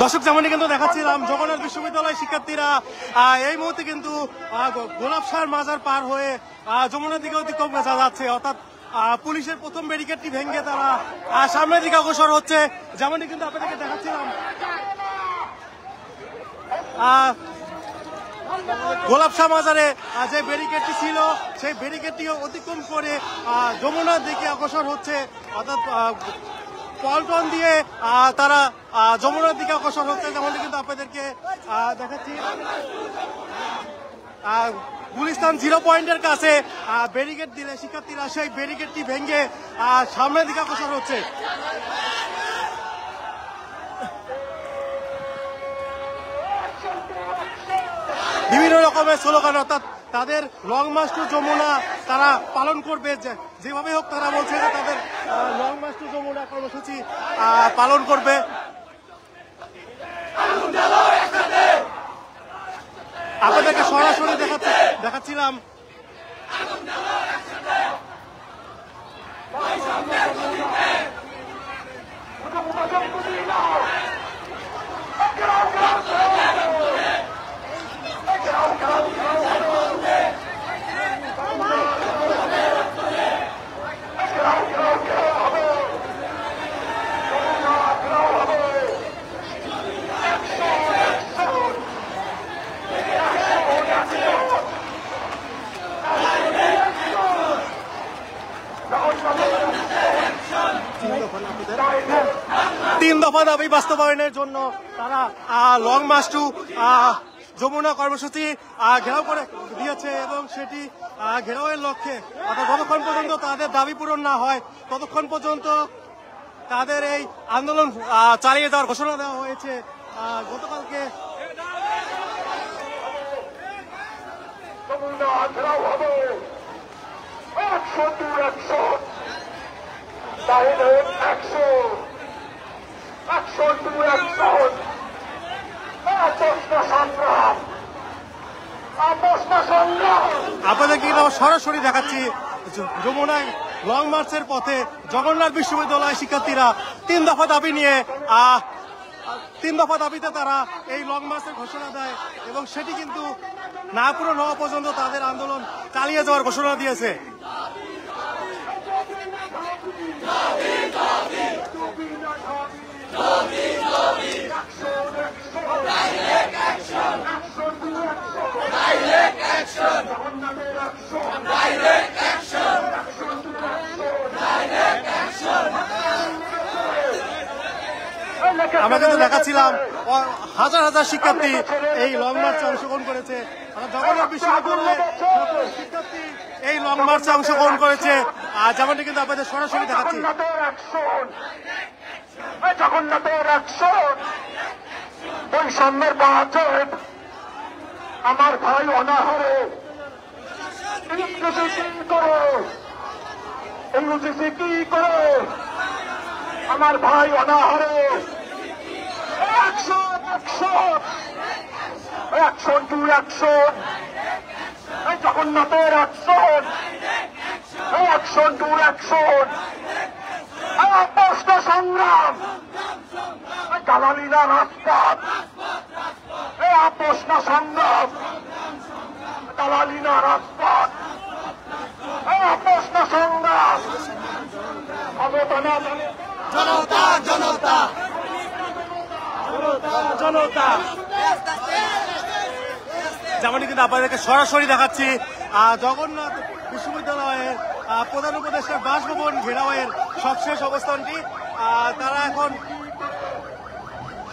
দর্শক যেমনটি কিন্তু দেখাচ্ছিলাম জগন্নাথ বিশ্ববিদ্যালয় শিক্ষার্থীরা এই মুহূর্তে কিন্তু গোলাপসার মাজার পার হয়ে যমুনার দিকে অতিক্রম যাচ্ছে, অর্থাৎ পুলিশের প্রথম ব্যারিকেডটি ভেঙে তারা সামনের দিকে অগ্রসর হচ্ছে। যেমনটি কিন্তু আপনাদেরকে দেখাচ্ছিলাম গোলাপশাহ মাজারে যে ব্যারিকেডটি ছিল সেই ব্যারিকেডটি অতিক্রম করে যমুনার দিকে অগ্রসর হচ্ছে, অর্থাৎ পল্টন দিয়ে তারা যমুনার দিকে অগ্রসর হচ্ছে। যেমনটি কিন্তু আপনাদেরকে দেখাচ্ছি গুলিস্তান 0 পয়েন্টের কাছে ব্যারিকেড দিলে শিক্ষার্থীরা সেই ব্যারিকেডটি ভেঙে সামনের দিকে অগ্রসর হচ্ছে। বিভিন্ন রকমের স্লোগান, অর্থাৎ তাদের লং মার্চ টু যমুনা তারা পালন করবে, যেভাবে হোক তারা বলছে যে তাদের লং মার্চ টু যমুনা কর্মসূচি পালন করবে। আপনাদেরকে সরাসরি দেখাচ্ছিলাম তিন দফা দাবি বাস্তবায়নের জন্য তারা লং মার্চ টু যমুনা কর্মসূচি ঘেরাও করে দিয়েছে এবং সেটি ঘেরাওয়ের লক্ষ্যে, অর্থাৎ যতক্ষণ পর্যন্ত তাদের দাবি পূরণ না হয় ততক্ষণ পর্যন্ত তাদের এই আন্দোলন চালিয়ে যাওয়ার ঘোষণা দেওয়া হয়েছে। গতকালকে আপনাদেরকে সরাসরি দেখাচ্ছি যমুনায় লং মার্চের পথে জগন্নাথ বিশ্ববিদ্যালয় শিক্ষার্থীরা 3 দফা দাবি নিয়ে 3 দফা দাবিতে তারা এই লং মার্চের ঘোষণা দেয় এবং সেটি কিন্তু না পূরণ হওয়া পর্যন্ত তাদের আন্দোলন চালিয়ে যাওয়ার ঘোষণা দিয়েছে। আমরা কিন্তু দেখাচ্ছিলাম হাজার হাজার শিক্ষার্থী এই লং মার্চে অংশগ্রহণ করেছে, জগন্নাথ বিশ্ববিদ্যালয়ের শিক্ষার্থী এই লং মার্চে অংশগ্রহণ করেছে। যেমনটি কিন্তু আপনাদের সরাসরি দেখাচ্ছি জগন্নাথের অ্যাকশন, বৈষম্যের বাজেট, আমার ভাই অনাহারে ইউজিসি কি করে, আমার ভাই অনাহারে অ্যাকশন টু অ্যাকশন, জগন্নাথের অ্যাকশন, অ্যাকশন টু অ্যাকশন, প্রশ্ন সংগ্রাম, দালালিরা রাজপথ, প্রশ্ন সংগ্রাম, দালালিরা রাজপথ, প্রশ্ন সংগ্রাম, জনতা জনতা জনতা। যেমনটি কিন্তু আপনাদেরকে সরাসরি দেখাচ্ছি জগন্নাথ বিশ্ববিদ্যালয়ের প্রধান উপদেষ্টার বাসভবন ঘেরাওয়ের সবশেষ অবস্থানটি। তারা এখন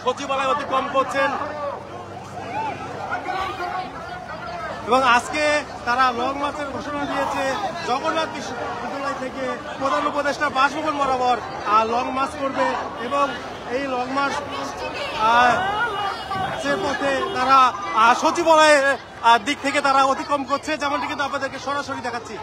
সচিবালয় অতিক্রম করছেন এবং আজকে তারা লং মার্চের ঘোষণা দিয়েছে। জগন্নাথ বিশ্ববিদ্যালয় থেকে প্রধান উপদেষ্টার বাসভবন বরাবর লং মার্চ করবে এবং এই লং মার্চ পথে তারা সচিবালয়ের দিক থেকে তারা অতিক্রম করছে। যেমনটি কিন্তু আপনাদেরকে সরাসরি দেখাচ্ছি।